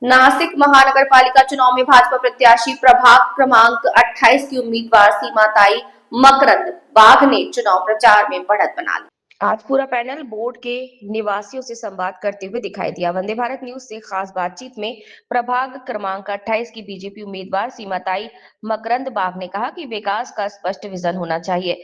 नासिक महानगरपालिका चुनाव में भाजपा प्रत्याशी प्रभाग क्रमांक 28 की उम्मीदवार सीमाताई मकरंद बाघ ने चुनाव प्रचार में बढ़त बना ली। आज पूरा पैनल बोर्ड के निवासियों से संवाद करते हुए दिखाई दिया। वंदे भारत न्यूज से खास बातचीत में प्रभाग क्रमांक 28 की बीजेपी उम्मीदवार सीमाताई मकरंद बाघ ने कहा कि विकास का स्पष्ट विजन होना चाहिए।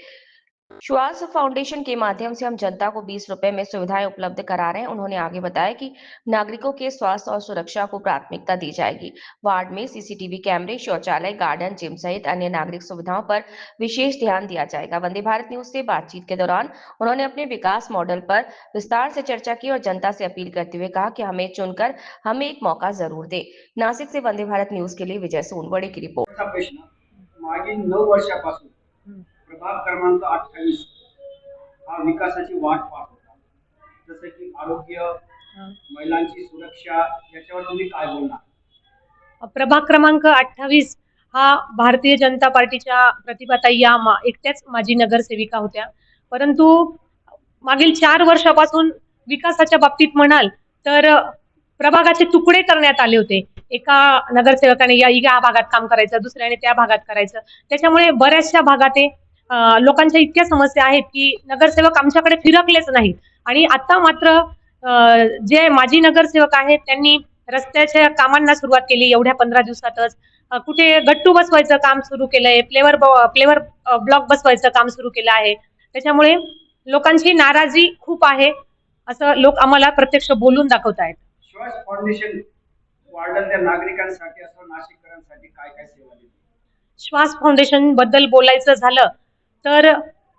श्वास फाउंडेशन के माध्यम से हम जनता को 20 रुपए में सुविधाएं उपलब्ध करा रहे हैं। उन्होंने आगे बताया कि नागरिकों के स्वास्थ्य और सुरक्षा को प्राथमिकता दी जाएगी। वार्ड में सीसीटीवी कैमरे, शौचालय, गार्डन, जिम सहित अन्य नागरिक सुविधाओं पर विशेष ध्यान दिया जाएगा। वंदे भारत न्यूज से बातचीत के दौरान उन्होंने अपने विकास मॉडल पर विस्तार से चर्चा की और जनता से अपील करते हुए कहा कि हमें चुनकर हमें एक मौका जरूर दे। नासिक से वंदे भारत न्यूज के लिए विजय सोनवड़े की रिपोर्ट। प्रश्न मागील 9 वर्षापासून प्रभाग क्रमांक 28 हा विकासाची वाट पाहत होता, जसं की आरोग्य, महिलांची सुरक्षा, याच्यावर तुम्ही काय बोलणार? प्रभाग क्रमांक 28 हा भारतीय जनता पार्टीच्या प्रतिभाताई या एकट्याच माजी नगरसेविका होत्या, परंतु मागील 4 वर्षापासून विकासाच्या बाबतीत म्हणाल तर प्रभागाचे तुकडे करण्यात आले होते. एका नगरसेवकाने या भागात काम करायचं, दुसऱ्याने त्या भागात करायचं. त्याच्यामुळे बऱ्याचशा भागात लोकांच्या इतक्या समस्या आहेत की नगरसेवक आमच्याकडे फिरकलेच नाहीत. आणि आता मात्र जे माजी नगरसेवक आहेत त्यांनी रस्त्याच्या कामांना सुरुवात केली एवढ्या 15 दिवसातच. कुठे गट्टू बसवायचं काम सुरू केलंय, प्लेवर ब्लॉक बसवायचं काम सुरू केलं आहे. त्याच्यामुळे लोकांची नाराजी खूप आहे असं लोक आम्हाला प्रत्यक्ष बोलून दाखवतायत. श्वास फाउंडेशन वार्डातल्या नागरिकांसाठी असं नाशिककरांसाठी काय काय सेवा देते? श्वास फाउंडेशन बद्दल बोलायचं झालं तर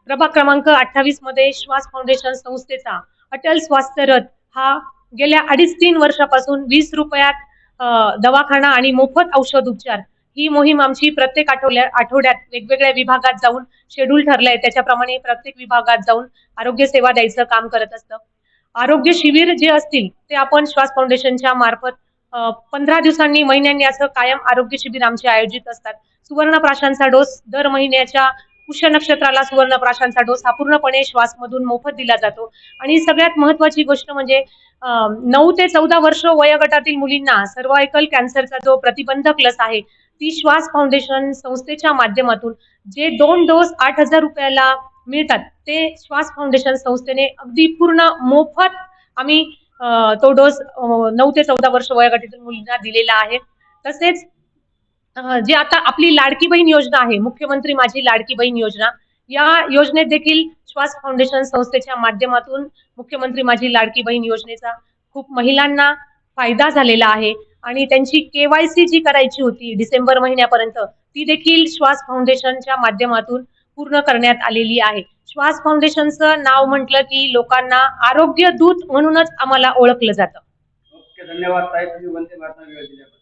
प्रभाग क्रमांक 28 मध्ये श्वास फाउंडेशन संस्थेचा अटल स्वास्थ्य रथ हा गेल्या 2.5-3 वर्षापासून 20 रुपयात दवाखाना आणि मोफत औषध उपचार ही मोहीम आमची प्रत्येक आठवड्यात वेगवेगळ्या विभागात जाऊन शेड्यूल ठरलंय त्याच्याप्रमाणे प्रत्येक विभागात जाऊन आरोग्य सेवा द्यायचं काम करत असतं. आरोग्य शिबिर जे असतील ते आपण श्वास फाउंडेशनच्या मार्फत 15 दिवसांनी महिन्यांनी असं कायम आरोग्य शिबिर आमचे आयोजित असतात. सुवर्णप्राशांचा डोस दर महिन्याच्या पुष्य नक्षत्राला सुवर्णप्राशांचा डोस हा पूर्णपणे श्वासमधून मोफत दिला जातो. आणि सगळ्यात महत्वाची गोष्ट म्हणजे 9 ते 14 वर्ष वयोगटातील मुलींना सर्व्हायकल कॅन्सरचा जो प्रतिबंधक लस आहे ती श्वास फाउंडेशन संस्थेच्या माध्यमातून जे 2 डोस 8,000 रुपयाला मिळतात ते श्वास फाउंडेशन संस्थेने अगदी पूर्ण मोफत आम्ही तो डोस 9 ते 14 वर्ष वयोगटातील मुलींना दिलेला आहे. तसेच जी आता आपली लाडकी बहीण योजना आहे, मुख्यमंत्री माझी लाडकी बहीण योजना, या योजनेत देखील श्वास फाउंडेशन संस्थेच्या माध्यमातून मुख्यमंत्री माझी लाडकी बहीण योजनेचा खूप महिलांना फायदा झालेला आहे. आणि त्यांची केवायसी जी करायची होती डिसेंबर महिन्यापर्यंत ती देखील श्वास फाउंडेशनच्या माध्यमातून पूर्ण करण्यात आलेली आहे. श्वास फाउंडेशनचं नाव म्हटलं की लोकांना आरोग्य दूत म्हणूनच आम्हाला ओळखलं जातं. ओके, धन्यवाद ताई, तुम्ही वंदे भारत वेळ दिल्याबद्दल.